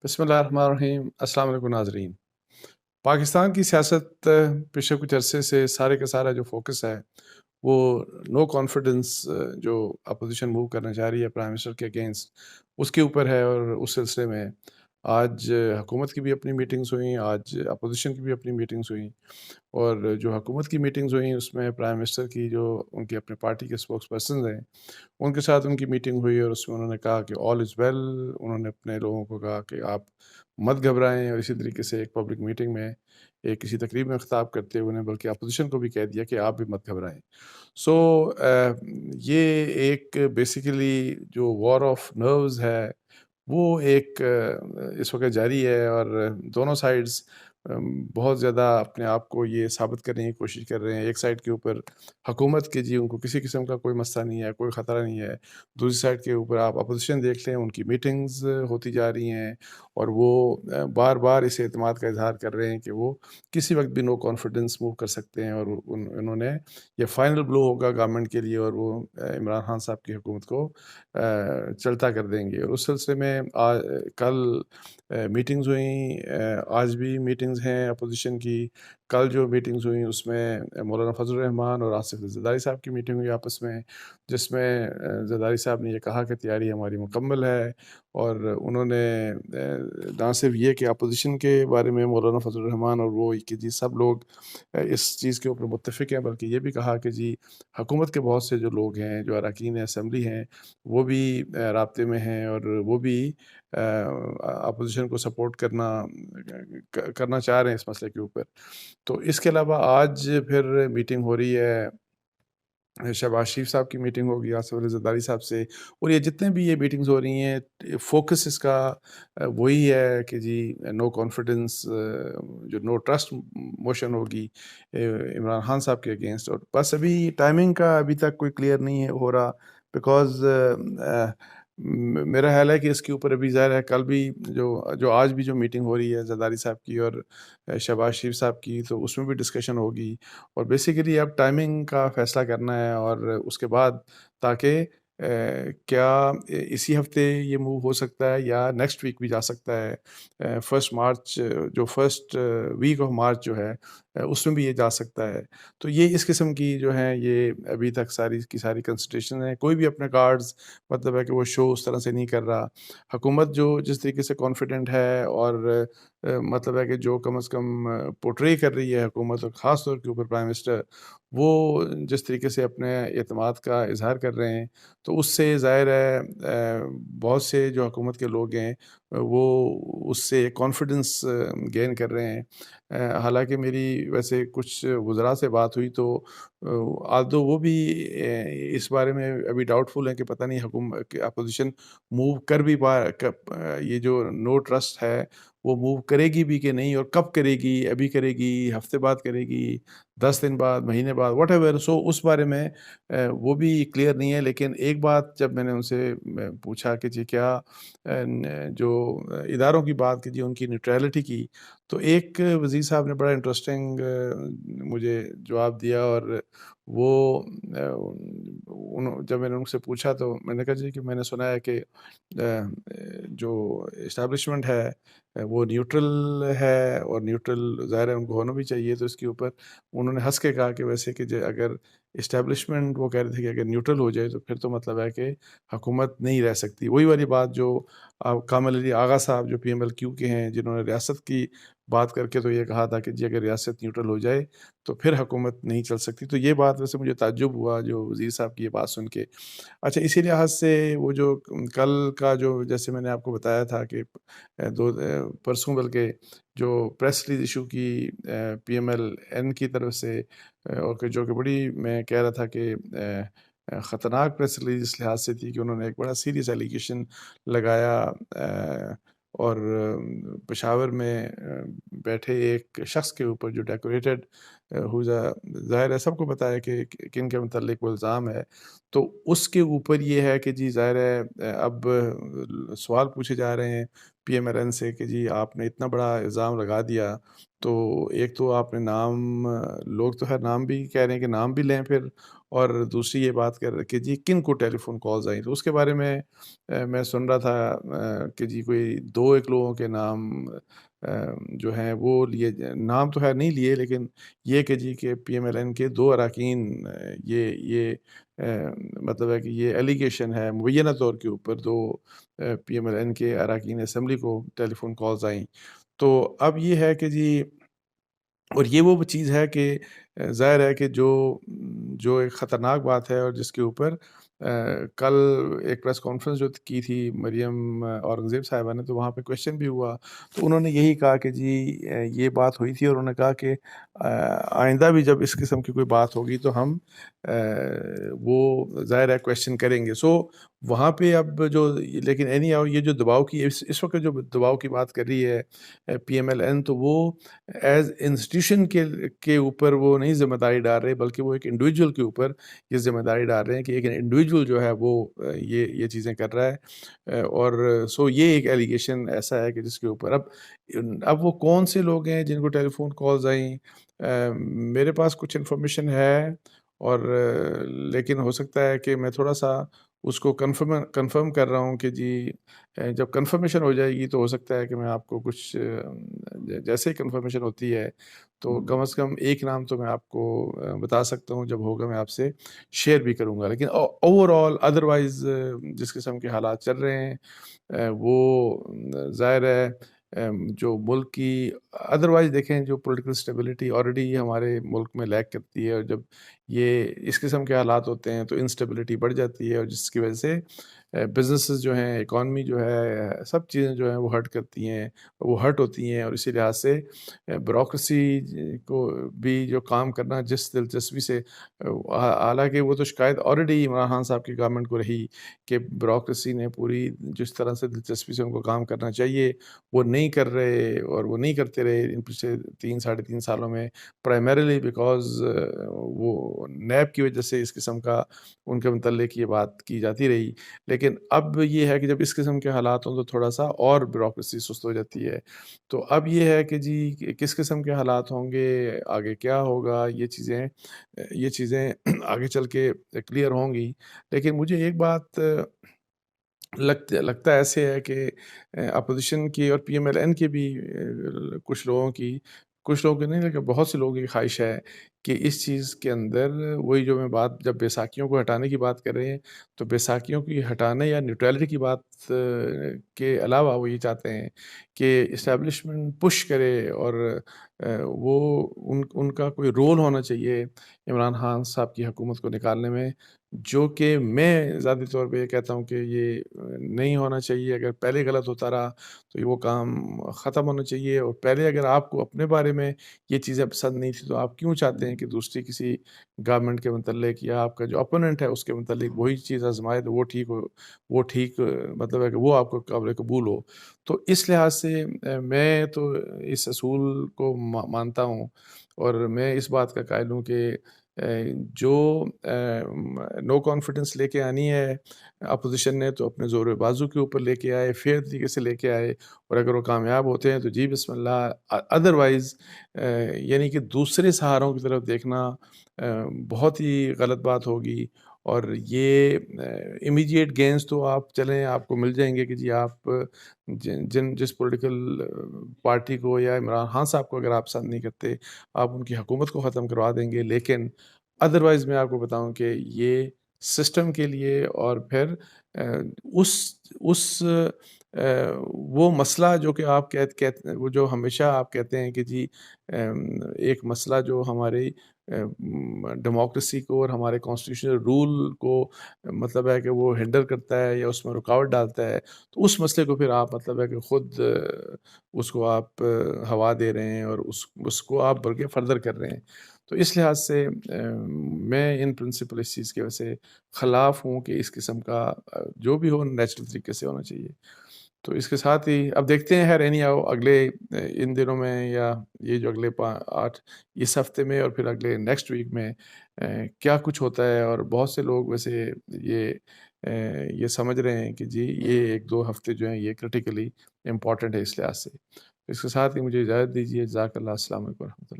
بسم اللہ الرحمن الرحیم۔ السلام علیکم ناظرین۔ پاکستان کی سیاست پچھلے کچھ عرصے سے سارے کا سارا جو فوکس ہے وہ نو کانفیڈنس جو اپوزیشن موو کرنا چاہ رہی ہے پرائم منسٹر کے اگینسٹ، اس کے اوپر ہے۔ اور اس سلسلے میں آج حکومت کی بھی اپنی میٹنگز ہوئیں، آج اپوزیشن کی بھی اپنی میٹنگز ہوئیں، اور جو حکومت کی میٹنگز ہوئیں اس میں پرائم منسٹر کی جو ان کی اپنے پارٹی کے اسپوکس پرسنز ہیں ان کے ساتھ ان کی میٹنگ ہوئی، اور اس میں انہوں نے کہا کہ آل از ویل۔ انہوں نے اپنے لوگوں کو کہا کہ آپ مت گھبرائیں، اور اسی طریقے سے ایک پبلک میٹنگ میں ایک کسی تقریب میں خطاب کرتے ہوئے انہیں بلکہ اپوزیشن کو بھی کہہ دیا کہ آپ بھی مت گھبرائیں۔ سو یہ ایک بیسیکلی جو وار آف نروز ہے وہ ایک اس وقت جاری ہے، اور دونوں سائڈز بہت زیادہ اپنے آپ کو یہ ثابت کرنے کی کوشش کر رہے ہیں۔ ایک سائڈ کے اوپر حکومت کے جی ان کو کسی قسم کا کوئی مسئلہ نہیں ہے، کوئی خطرہ نہیں ہے، دوسری سائڈ کے اوپر آپ اپوزیشن دیکھ لیں، ان کی میٹنگز ہوتی جا رہی ہیں، اور وہ بار بار اس اعتماد کا اظہار کر رہے ہیں کہ وہ کسی وقت بھی نو کانفیڈنس موو کر سکتے ہیں، اور انہوں نے یہ فائنل بلو ہوگا گورنمنٹ کے لیے، اور وہ عمران خان صاحب کی حکومت کو چلتا کر دیں گے۔ اور اس سلسلے میں کل میٹنگز ہوئیں، آج بھی میٹنگز ہیں اپوزیشن کی۔ کل جو میٹنگز ہوئیں اس میں مولانا فضل الرحمان اور آصف زرداری صاحب کی میٹنگ ہوئی آپس میں، جس میں زرداری صاحب نے یہ کہا کہ تیاری ہماری مکمل ہے، اور انہوں نے نہ صرف یہ کہ اپوزیشن کے بارے میں مولانا فضل الرحمان اور وہ کہ جی سب لوگ اس چیز کے اوپر متفق ہیں، بلکہ یہ بھی کہا کہ جی حکومت کے بہت سے جو لوگ ہیں، جو اراکین اسمبلی ہیں، وہ بھی رابطے میں ہیں، اور وہ بھی اپوزیشن کو سپورٹ کرنا چاہ رہے ہیں اس مسئلے کے اوپر۔ تو اس کے علاوہ آج پھر میٹنگ ہو رہی ہے، شہباز شریف صاحب کی میٹنگ ہوگی آصف علی زرداری صاحب سے، اور یہ جتنے بھی یہ میٹنگز ہو رہی ہیں فوکس اس کا وہی ہے کہ جی نو کانفیڈنس، جو نو ٹرسٹ موشن ہوگی عمران خان صاحب کے اگینسٹ۔ اور بس ابھی ٹائمنگ کا ابھی تک کوئی کلیئر نہیں ہو رہا، بیکاز میرا خیال ہے کہ اس کے اوپر ابھی ظاہر ہے کل بھی جو آج بھی جو میٹنگ ہو رہی ہے زرداری صاحب کی اور شہباز شریف صاحب کی، تو اس میں بھی ڈسکشن ہوگی، اور بیسیکلی اب ٹائمنگ کا فیصلہ کرنا ہے، اور اس کے بعد تاکہ کیا اسی ہفتے یہ موو ہو سکتا ہے یا نیکسٹ ویک بھی جا سکتا ہے، فرسٹ مارچ جو فرسٹ ویک آف مارچ جو ہے اس میں بھی یہ جا سکتا ہے۔ تو یہ اس قسم کی جو ہیں یہ ابھی تک ساری کی ساری کنسیڈریشن ہیں۔ کوئی بھی اپنے کارڈز مطلب ہے کہ وہ شو اس طرح سے نہیں کر رہا۔ حکومت جو جس طریقے سے کانفیڈنٹ ہے، اور مطلب ہے کہ جو کم از کم پورٹری کر رہی ہے حکومت، اور خاص طور کے اوپر پرائم منسٹر، وہ جس طریقے سے اپنے اعتماد کا اظہار کر رہے ہیں، تو اس سے ظاہر ہے بہت سے جو حکومت کے لوگ ہیں وہ اس سے کانفیڈنس گین کر رہے ہیں۔ حالانکہ میری ویسے کچھ وزراء سے بات ہوئی تو آلدو وہ بھی اس بارے میں ابھی ڈاؤٹ فل ہیں کہ پتہ نہیں حکومت اپوزیشن موو کر بھی یہ جو نو ٹرسٹ ہے وہ موو کرے گی بھی کہ نہیں، اور کب کرے گی، ابھی کرے گی، ہفتے بعد کرے گی، 10 دن بعد، مہینے بعد، واٹ ایور۔ سو اس بارے میں وہ بھی کلیئر نہیں ہے۔ لیکن ایک بات جب میں نے ان سے پوچھا کہ جی کیا جو اداروں کی بات کی جی ان کی نیوٹرلٹی کی، تو ایک وزیر صاحب نے بڑا انٹرسٹنگ مجھے جواب دیا، اور وہ جب میں نے ان سے پوچھا تو میں نے کہا جی کہ میں نے سنا ہے کہ جو اسٹیبلشمنٹ ہے وہ نیوٹرل ہے، اور نیوٹرل ظاہر ہے ان کو ہونا بھی چاہیے۔ تو اس کے اوپر انہوں نے ہنس کے کہا کہ ویسے کہ اگر اسٹیبلشمنٹ، وہ کہہ رہے تھے کہ اگر نیوٹرل ہو جائے تو پھر تو مطلب ہے کہ حکومت نہیں رہ سکتی۔ وہی والی بات جو کامل علی آغا صاحب جو PMLQ کے ہیں، جنہوں نے ریاست کی بات کر کے تو یہ کہا تھا کہ جی اگر ریاست نیوٹرل ہو جائے تو پھر حکومت نہیں چل سکتی۔ تو یہ بات ویسے مجھے تعجب ہوا جو وزیر صاحب کی یہ بات سن کے۔ اچھا، اسی لحاظ سے وہ جو کل کا جو جیسے میں نے آپ کو بتایا تھا کہ پرسوں بلکہ جو پریس ریلیز ایشو کی PMLN کی طرف سے، اور جو کہ بڑی میں کہہ رہا تھا کہ خطرناک پریس ریلیز اس لحاظ سے تھی کہ انہوں نے ایک بڑا سیریس ایلیگیشن لگایا، اور پشاور میں بیٹھے ایک شخص کے اوپر جو ڈیکوریٹڈ ظاہر ہے سب کو پتہ ہے کہ کن کے متعلق وہ الزام ہے، تو اس کے اوپر یہ ہے کہ جی ظاہر ہے اب سوال پوچھے جا رہے ہیں پی ایم ایل این سے کہ جی آپ نے اتنا بڑا الزام لگا دیا، تو ایک تو آپ نے نام، لوگ تو خیر نام بھی کہہ رہے ہیں کہ نام بھی لیں پھر، اور دوسری یہ بات کر کہ جی کن کو ٹیلی فون کالز آئیں، تو اس کے بارے میں میں سن رہا تھا کہ جی کوئی دو ایک لوگوں کے نام جو ہیں وہ لیے، نام تو خیر نہیں لیے، لیکن یہ کہ جی کہ پی ایم ایل این کے دو اراکین، یہ مطلب ہے کہ یہ ایلیگیشن ہے مبینہ طور کے اوپر، دو پی ایم ایل این کے اراکین اسمبلی کو ٹیلی فون کالز آئیں۔ تو اب یہ ہے کہ جی، اور یہ وہ چیز ہے کہ ظاہر ہے کہ جو ایک خطرناک بات ہے، اور جس کے اوپر کل ایک پریس کانفرنس جو کی تھی مریم اورنگزیب صاحبہ نے، تو وہاں پہ کویشچن بھی ہوا، تو انہوں نے یہی کہا کہ جی یہ بات ہوئی تھی، اور انہوں نے کہا کہ آئندہ بھی جب اس قسم کی کوئی بات ہوگی تو ہم وہ ظاہر ہے کویشچن کریں گے۔ سو وہاں پہ اب جو، لیکن اینی ہاؤ یہ جو دباؤ کی اس وقت جو دباؤ کی بات کر رہی ہے پی ایم ایل این، تو وہ ایز انسٹیٹیوشن کے اوپر وہ نہیں ذمہ داری ڈال رہے، بلکہ وہ ایک انڈیویجول کے اوپر یہ ذمہ داری ڈال رہے ہیں کہ ایک انڈیویجول جو ہے وہ یہ چیزیں کر رہا ہے، اور سو یہ ایک ایلیگیشن ایسا ہے کہ جس کے اوپر اب وہ کون سے لوگ ہیں جن کو ٹیلی فون کالز آئیں، میرے پاس کچھ انفارمیشن ہے، اور لیکن ہو سکتا ہے کہ میں تھوڑا سا اس کو کنفرم کر رہا ہوں کہ جی جب کنفرمیشن ہو جائے گی تو ہو سکتا ہے کہ میں آپ کو کچھ جیسے ہی کنفرمیشن ہوتی ہے تو کم از کم ایک نام تو میں آپ کو بتا سکتا ہوں، جب ہوگا میں آپ سے شیئر بھی کروں گا، لیکن اوور آل ادروائز جس قسم کے حالات چل رہے ہیں وہ ظاہر ہے جو ملک کی ادروائز دیکھیں، جو پولیٹیکل اسٹیبلٹی آلریڈی ہمارے ملک میں لیک کرتی ہے، اور جب یہ اس قسم کے حالات ہوتے ہیں تو انسٹیبلٹی بڑھ جاتی ہے، اور جس کی وجہ سے بزنسز جو ہیں، اکانومی جو ہے، سب چیزیں جو ہیں وہ ہرٹ کرتی ہیں، وہ ہرٹ ہوتی ہیں، اور اسی لحاظ سے بیوروکریسی کو بھی جو کام کرنا جس دلچسپی سے، حالانکہ وہ تو شکایت آلریڈی عمران خان صاحب کی گورنمنٹ کو رہی کہ بیوروکریسی نے پوری جس طرح سے دلچسپی سے ان کو کام کرنا چاہیے وہ نہیں کر رہے، اور وہ نہیں کرتے رہے ان پچھلے 3 ساڑھے 3 سالوں میں، پرائمریلی بیکاز وہ نیب کی وجہ سے اس قسم کا ان کے متعلق یہ بات کی جاتی رہی۔ لیکن اب یہ ہے کہ جب اس قسم کے حالات ہوں تو تھوڑا سا اور بیوروکریسی سست ہو جاتی ہے، تو اب یہ ہے کہ جی کس قسم کے حالات ہوں گے، آگے کیا ہوگا، یہ چیزیں آگے چل کے کلیئر ہوں گی۔ لیکن مجھے ایک بات لگتا ایسے ہے کہ اپوزیشن کی اور پی ایم ایل این کی بھی کچھ لوگوں کی نہیں، لیکن بہت سے لوگوں کی خواہش ہے کہ اس چیز کے اندر وہی جو میں بات، جب بیساکھیوں کو ہٹانے کی بات کر رہے ہیں تو بیساکھیوں کی ہٹانے یا نیوٹرلٹی کی بات کے علاوہ وہ یہ چاہتے ہیں کہ اسٹیبلشمنٹ پش کرے، اور وہ ان کا کوئی رول ہونا چاہیے عمران خان صاحب کی حکومت کو نکالنے میں، جو کہ میں ذاتی طور پہ یہ کہتا ہوں کہ یہ نہیں ہونا چاہیے۔ اگر پہلے غلط ہوتا رہا تو یہ وہ کام ختم ہونا چاہیے، اور پہلے اگر آپ کو اپنے بارے میں یہ چیزیں پسند نہیں تھی تو آپ کیوں چاہتے ہیں کہ دوسری کسی گورنمنٹ کے متعلق یا آپ کا جو اپوننٹ ہے اس کے متعلق وہی چیز آزمائے تو وہ ٹھیک مطلب ہے کہ وہ آپ کو قابل قبول ہو۔ تو اس لحاظ سے میں تو اس اصول کو مانتا ہوں، اور میں اس بات کا قائل ہوں کہ جو نو کانفیڈنس لے کے آنی ہے اپوزیشن نے تو اپنے زور بازو کے اوپر لے کے آئے، فیئر طریقے سے لے کے آئے، اور اگر وہ کامیاب ہوتے ہیں تو جی بسم اللہ، ادروائز یعنی کہ دوسرے سہاروں کی طرف دیکھنا بہت ہی غلط بات ہوگی، اور یہ امیڈیٹ گینز تو آپ چلیں آپ کو مل جائیں گے کہ جی آپ جس پولیٹیکل پارٹی کو یا عمران خان صاحب کو اگر آپ پسند نہیں کرتے آپ ان کی حکومت کو ختم کروا دیں گے، لیکن ادروائز میں آپ کو بتاؤں کہ یہ سسٹم کے لیے، اور پھر اس وہ مسئلہ جو کہ آپ کہتے وہ جو ہمیشہ آپ کہتے ہیں کہ جی ایک مسئلہ جو ہماری ڈیموکریسی کو اور ہمارے کانسٹیٹیوشنل رول کو مطلب ہے کہ وہ ہینڈل کرتا ہے یا اس میں رکاوٹ ڈالتا ہے، تو اس مسئلے کو پھر آپ مطلب ہے کہ خود اس کو آپ ہوا دے رہے ہیں، اور اس کو آپ بلکہ فردر کر رہے ہیں۔ تو اس لحاظ سے میں ان پرنسپل اس چیز کی وجہ سے خلاف ہوں کہ اس قسم کا جو بھی ہو نیچرل طریقے سے ہونا چاہیے۔ تو اس کے ساتھ ہی اب دیکھتے ہیں، خیر اینی ہاؤ اگلے ان دنوں میں، یا یہ جو اگلے 8 اس ہفتے میں اور پھر اگلے نیکسٹ ویک میں کیا کچھ ہوتا ہے. اور بہت سے لوگ ویسے یہ یہ سمجھ رہے ہیں کہ جی یہ 1-2 ہفتے جو ہیں یہ کرٹیکلی امپورٹنٹ ہے اس لحاظ سے. اس کے ساتھ ہی مجھے اجازت دیجیے. جزاک اللہ. السلام علیکم ورحمۃ اللہ.